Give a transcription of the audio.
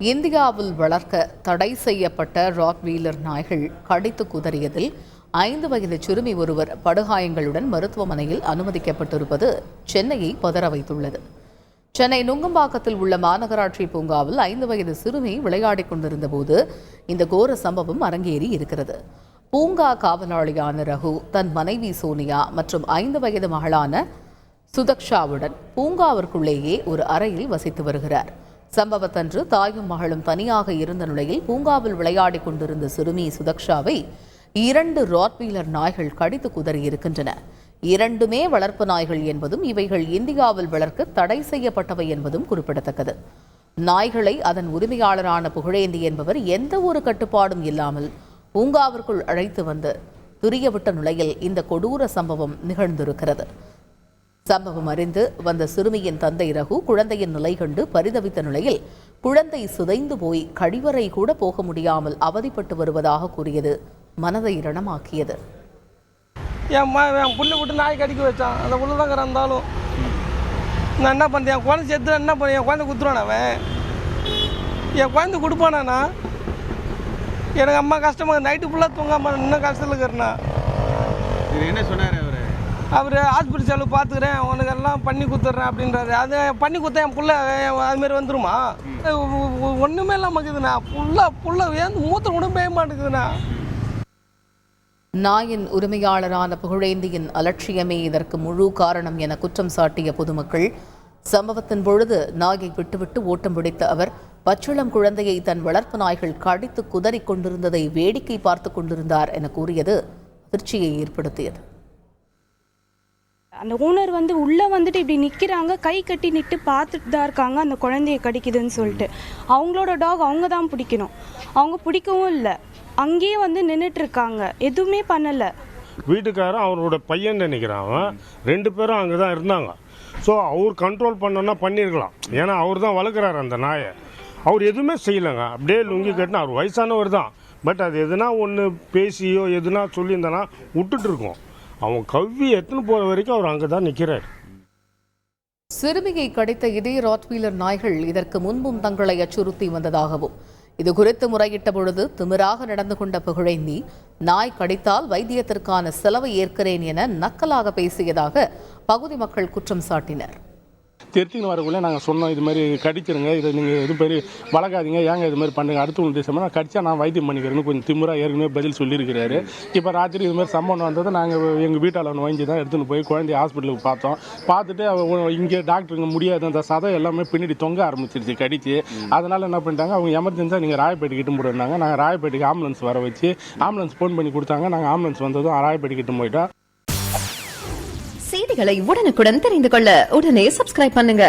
இந்தியாவில் வளர்க்க தடை செய்யப்பட்ட ராட்வீலர் நாய்கள் கடித்து குதறியதில் 5 வயது சிறுமி ஒருவர் படுகாயங்களுடன் மருத்துவமனையில் அனுமதிக்கப்பட்டிருப்பது சென்னையை பதற வைத்துள்ளது. சென்னை நுங்கம்பாக்கத்தில் உள்ள மாநகராட்சி பூங்காவில் 5 வயது சிறுமி விளையாடிக் கொண்டிருந்த போது இந்த கோர சம்பவம் அரங்கேறி இருக்கிறது. பூங்கா காவலாளியான ரகு தன் மனைவி சோனியா மற்றும் 5 வயது மகளான சுதக்ஷாவுடன் பூங்காவிற்குள்ளேயே ஒரு அறையில் வசித்து வருகிறார். சம்பவத்தன்று தாயும் மகளும் தனியாக இருந்த நிலையில் பூங்காவில் விளையாடிக் கொண்டிருந்த சிறுமி சுதக்ஷாவை 2 ராட்வீலர் நாய்கள் கடித்து குதறியிருக்கின்றன. 2மே வளர்ப்பு நாய்கள் என்பதும் இவைகள் இந்தியாவில் வளர்க்க தடை செய்யப்பட்டவை என்பதும் குறிப்பிடத்தக்கது. நாய்களை அதன் உரிமையாளரான புகழேந்தி என்பவர் எந்த ஒரு கட்டுப்பாடும் இல்லாமல் பூங்காவிற்குள் அழைத்து வந்து துரியவிட்ட நிலையில் இந்த கொடூர சம்பவம் நிகழ்ந்திருக்கிறது. சம்பவம் அறிந்து வந்த சிறுமியின் தந்தை ரகு குழந்தையின் நிலை கண்டு பரிதவித்த நிலையில் குழந்தை சிதைந்து போய் கழிவறை கூட போக முடியாமல் அவதிப்பட்டு வருவதாக கூறியது மனதை ரணமாக்கியது. என் புள்ள விட்டு நாய் கடிக்க வச்சான். அந்த புள்ள தான் இருந்தாலும் நான் என்ன பண்ணுறேன், என் குழந்தை சேர்த்து என்ன பண்ணேன், என் குழந்தை குத்துறான். அவன் என் குழந்தை கொடுப்பானா? எனக்கு அம்மா கஷ்டமாக நைட்டு ஃபுல்லாக தூங்காம இன்னும் கஷ்டத்தில் இருக்கிறேண்ணா. என்ன சொன்னார் அவர் ஹாஸ்பிட்டல் செலவு பார்த்துக்கிறேன், உனக்கு எல்லாம் பண்ணி கொடுத்துட்றேன் அப்படின்றாரு. அது பண்ணி கொடுத்தா என் புள்ள அதுமாரி வந்துருமா? ஒன்றுமே இல்லாமல் இருக்குதுண்ணா. புள்ள வேந்து மூத்த கூட பேய மாட்டேங்குதுண்ணா. நாயின் உரிமையாளரான புகழேந்தியின் அலட்சியமே இதற்கு முழு காரணம் என குற்றம் சாட்டிய பொதுமக்கள் சம்பவத்தின் பொழுது நாயை விட்டுவிட்டு ஓட்டம் பிடித்த அவர் பச்சிளம் குழந்தையை தன் வளர்ப்பு நாய்கள் கடித்து குதறிக் கொண்டிருந்ததை வேடிக்கை பார்த்து கொண்டிருந்தார் என கூறியது அதிர்ச்சியை ஏற்படுத்தியது. அந்த ஓனர் உள்ளே வந்துட்டு இப்படி நிற்கிறாங்க, கை கட்டி நிட்டு பார்த்துட்டு தான் இருக்காங்க அந்த குழந்தைய கடிக்குதுன்னு சொல்லிட்டு. அவங்களோட டாக் அவங்க தான் பிடிக்கணும், அவங்க பிடிக்கவும் இல்லை. அங்கேயே நின்றுட்டு இருக்காங்க, எதுவுமே பண்ணலை. வீட்டுக்காரன் அவரோட பையன் நினைக்கிறான். அவன் 2 பேரும் அங்கே தான் இருந்தாங்க. ஸோ அவர் கண்ட்ரோல் பண்ணோன்னா பண்ணியிருக்கலாம். ஏன்னா அவர் தான் வளர்க்குறாரு அந்த நாயை. அவர் எதுவுமே செய்யலைங்க, அப்படியே லுங்கி கட்டினா. அவர் வயசானவர் தான். பட் அது எதுனா ஒன்று பேசியோ எதுனா சொல்லியிருந்தானா விட்டுட்டு இருக்கோம். அவன் கவ்வி எத்தனை போகிற வரைக்கும் அவர் அங்கே தான் நிற்கிறார். சிறுமியை கடித்த இதே ராட்வீலர் நாய்கள் இதற்கு முன்பும் தங்களை அச்சுறுத்தி வந்ததாகவும் இது குறித்து முறையிட்ட பொழுது திமிராக நடந்து கொண்ட புகழேந்தி நாய் கடித்தால் வைத்தியத்திற்கான செலவை ஏற்கிறேன் என நக்கலாக பேசியதாக பகுதி மக்கள் குற்றம் சாட்டினர். திருத்தின்னு வரக்குள்ளே நாங்கள் சொன்னோம், இது மாதிரி கடிச்சிருங்க, இதை நீங்கள் எதுவும் பெரிய வளர்க்காதீங்க, ஏங்க இது மாதிரி பண்ணுங்க, அடுத்து உங்களுக்கு பேசாமல் நான் கடிச்சா நான் வைத்தியம் பண்ணிக்கிறேன்னு கொஞ்சம் திமுறாக ஏற்கனவே பதில் சொல்லியிருக்கிறாரு. இப்போ ராத்திரி இது மாதிரி சம்பவம் வந்தது. நாங்கள் எங்கள் வீட்டால் ஒன்று வாங்கி தான் எடுத்துன்னு போய் குழந்தைய ஹாஸ்பிட்டலுக்கு பார்த்தோம். பார்த்துட்டு இங்கே டாக்டருங்க முடியாது, அந்த சதை எல்லாமே பின்னாடி தொங்க ஆரம்பிச்சிருச்சு கடிச்சு. அதனால் என்ன பண்ணிட்டாங்க, அவங்க எமர்ஜென்சியாக நீங்கள் ராயப்பேட்டை கிட்ட போயிருந்தாங்க. நாங்கள் ராயப்பேட்டைக்கு ஆம்புலன்ஸ் வர வச்சு ஆம்புலன்ஸ் ஃபோன் பண்ணி கொடுத்தாங்க. நாங்கள் ஆம்புலன்ஸ் வந்ததும் ராயப்பேட்டை கிட்ட போயிட்டோம். செய்திகளை உடனுக்குடன் தெரிந்து கொள்ள உடனே சப்ஸ்கிரைப் பண்ணுங்க.